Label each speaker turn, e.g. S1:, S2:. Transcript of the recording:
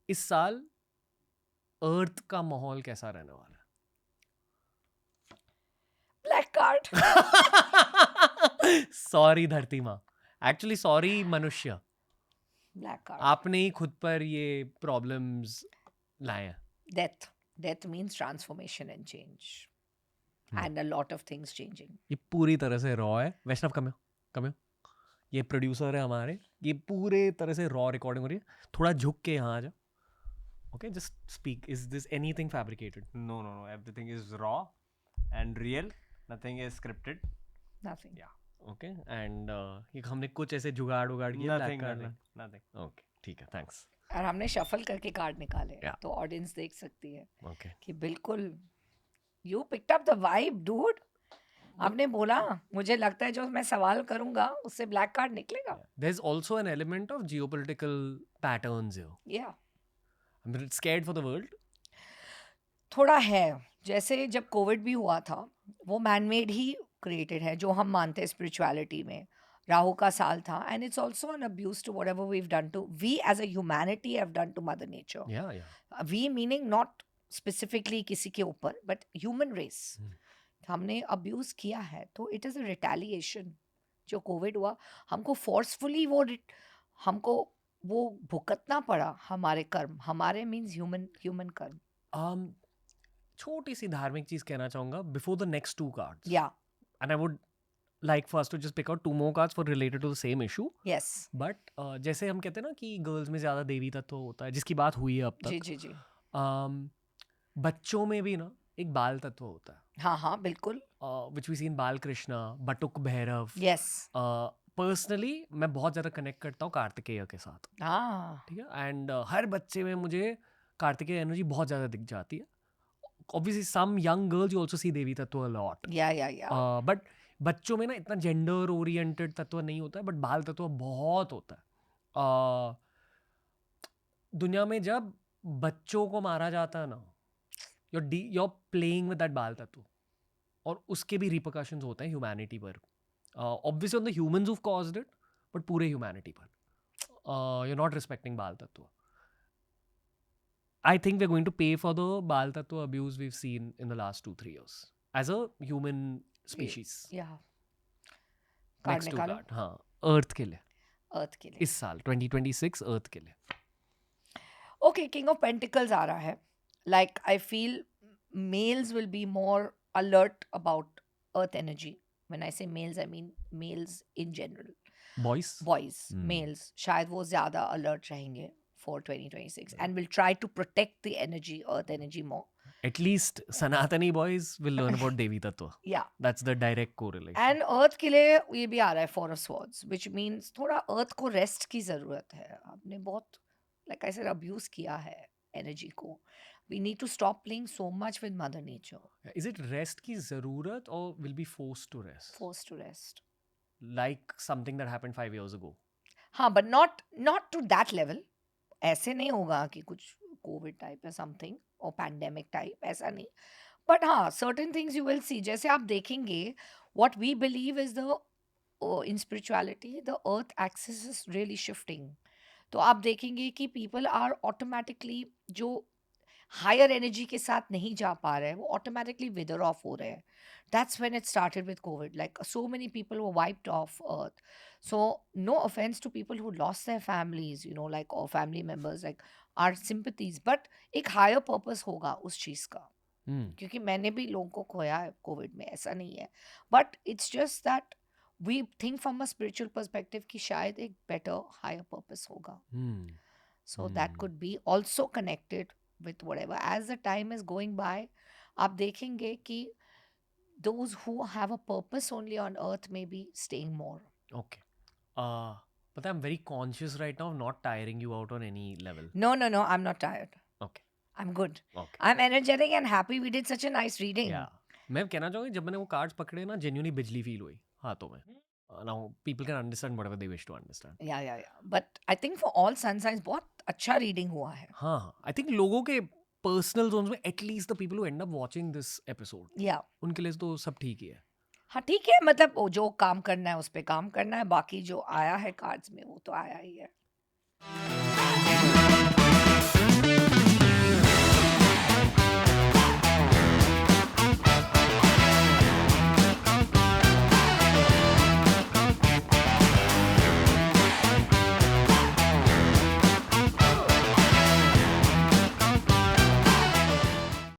S1: इस साल अर्थ का माहौल कैसा रहने वाला
S2: ब्लैक कार्ड.
S1: है? सॉरी धरती माँ, एक्चुअली सॉरी मनुष्य,
S2: ब्लैक कार्ड.
S1: आपने ही खुद पर ये प्रॉब्लम्स लाए हैं.
S2: Death means transformation and change. And a lot of things changing.
S1: ये पूरी तरह से रॉ है. वैष्णव कम ये प्रोड्यूसर है हमारे, ये पूरे तरह से रॉ रिकॉर्डिंग हो रही है. थोड़ा झुक के यहाँ आ जा. Okay, just speak. Is this anything fabricated?
S3: No. Everything is raw and real. Nothing is scripted.
S2: Nothing.
S3: Yeah.
S1: Okay, and ये हमने कुछ ऐसे जुगाड़ किया.
S3: Nothing.
S1: Okay, ठीक है, thanks.
S2: और हमने शफल करके कार्ड निकाले.
S1: Yeah.
S2: तो ऑडियंस देख सकती है
S1: Okay.
S2: कि बिल्कुल you picked up the vibe dude. आपने बोला मुझे लगता है जो मैं सवाल करूंगा उससे ब्लैक कार्ड निकलेगा.
S1: There's also an element of geopolitical patterns here.
S2: या
S1: I'm a bit scared for the world.
S2: थोड़ा है. जैसे जब कोविड भी हुआ था वो मैनमेड ही क्रिएटेड है जो हम मानते हैं स्पिरिचुअलिटी में. राहु का साल था and it's also an abuse to whatever we have done to we as a humanity have done to mother nature.
S1: Yeah.
S2: We meaning not specifically किसी के ऊपर बट ह्यूमन रेस. हमने अब्यूज किया है तो इट इज़ अ रिटेलिएशन. जो COVID हुआ हमको फोर्सफुली हमको वो भुगतना पड़ा. हमारे कर्म, हमारे मीन्स ह्यूमन कर्म.
S1: छोटी सी धार्मिक चीज कहना चाहूंगा before the next two cards.
S2: या
S1: And I would like for us to just pick out two more cards for related to the same issue.
S2: Yes.
S1: But जैसे हम कहते हैं ना कि गर्ल्स में ज्यादा देवी तत्व होता है, जिसकी बात हुई है अब
S2: जी
S1: तक.
S2: जी जी.
S1: बच्चों में भी ना एक बाल तत्व होता है.
S2: हाँ बिल्कुल.
S1: Which we see in बाल कृष्णा, बटुक भैरव.
S2: यस.
S1: पर्सनली मैं बहुत ज़्यादा कनेक्ट करता हूँ कार्तिकेय के साथ.
S2: हाँ
S1: ठीक है. एंड हर बच्चे में मुझे कार्तिकेय एनर्जी बहुत ज़्यादा दिख जाती है. Obviously some young girls you also see devi tattva a lot.
S2: या.
S1: बट बच्चों में ना इतना जेंडर ओरिएंटेड तत्व नहीं होता है, बट बाल तत्व बहुत होता है. दुनिया में जब बच्चों को मारा जाता है ना, you're playing with that बाल तत्व, और उसके भी रिपरकशंस होते हैं ह्यूमैनिटी पर. Obviously on the humans who've caused it, but पूरे ह्यूमैनिटी पर. you're not respecting बाल तत्व. I think we're going to pay for the बाल तत्व abuse we've seen in the last 2-3 years as a human species.
S2: या. Card
S1: Next two
S2: निकालो.
S1: card. हाँ, अर्थ के लिए
S2: अर्थ के लिए.
S1: इस साल 2026 अर्थ के लिए.
S2: ओके, किंग ऑफ पेंटिकल्स आ रहा है. Like I feel males will be more alert about earth energy. When I say males I mean males in general.
S1: Boys
S2: boys males शायद वो ज़्यादा अलर्ट रहेंगे for 2026 and will try to protect the energy, earth energy more.
S1: At least Sanatani boys will learn about Devi Tattva.
S2: Yeah.
S1: That's the direct correlation.
S2: And earth के लिए ये भी आ रहा है Four of Swords, which means थोड़ा earth को rest की ज़रूरत है. आपने बहुत like I said abuse किया है energy को. We need to stop playing so much with mother nature.
S1: Is it rest की ज़रूरत or will be forced to rest?
S2: Forced to rest.
S1: Like something that happened 5 years ago.
S2: हाँ, but not to that level. ऐसे नहीं होगा कि कुछ COVID type है something और पैंडेमिक टाइप, ऐसा नहीं. बट हाँ, certain things you will see. जैसे आप देखेंगे what we believe is the in spirituality the earth axis is really shifting. तो आप देखेंगे कि पीपल आर ऑटोमेटिकली जो हायर एनर्जी के साथ नहीं जा पा रहे हैं वो ऑटोमेटिकली विदर ऑफ हो रहे हैं. That's when it started with COVID. Like so many people were wiped off earth. So no offense to people who lost their families, you know, like or family members, like our sympathies. But एक higher purpose होगा उस चीज़ का. क्योंकि मैंने भी लोगों को खोया है कोविड में, ऐसा नहीं है. But it's just that we think from a spiritual perspective कि शायद एक better higher purpose होगा. So that could be also connected with whatever. As the time is going by, आप देखेंगे कि those who have a purpose only on earth may be staying more.
S1: Okay. But I'm very conscious right now of not tiring you out on any level.
S2: No, I'm not tired.
S1: Okay.
S2: I'm good.
S1: Okay.
S2: I'm energetic and happy. We did such a nice reading.
S1: Yeah. मैं कहना चाहूँगी जब मैंने वो cards पकड़े ना, genuinely बिजली feel हुई हाथों में. Now people can understand whatever they wish to understand.
S2: Yeah. But I think for all sun signs बहुत अच्छा reading हुआ है.
S1: हाँ. I think लोगों के पर्सनल जोन्स में at least the people who end up watching this episode,
S2: Yeah.
S1: उनके लिए तो सब ठीक ही है.
S2: हाँ ठीक है, मतलब जो काम करना है उस पे काम करना है, बाकी जो आया है कार्ड्स में वो तो आया ही है.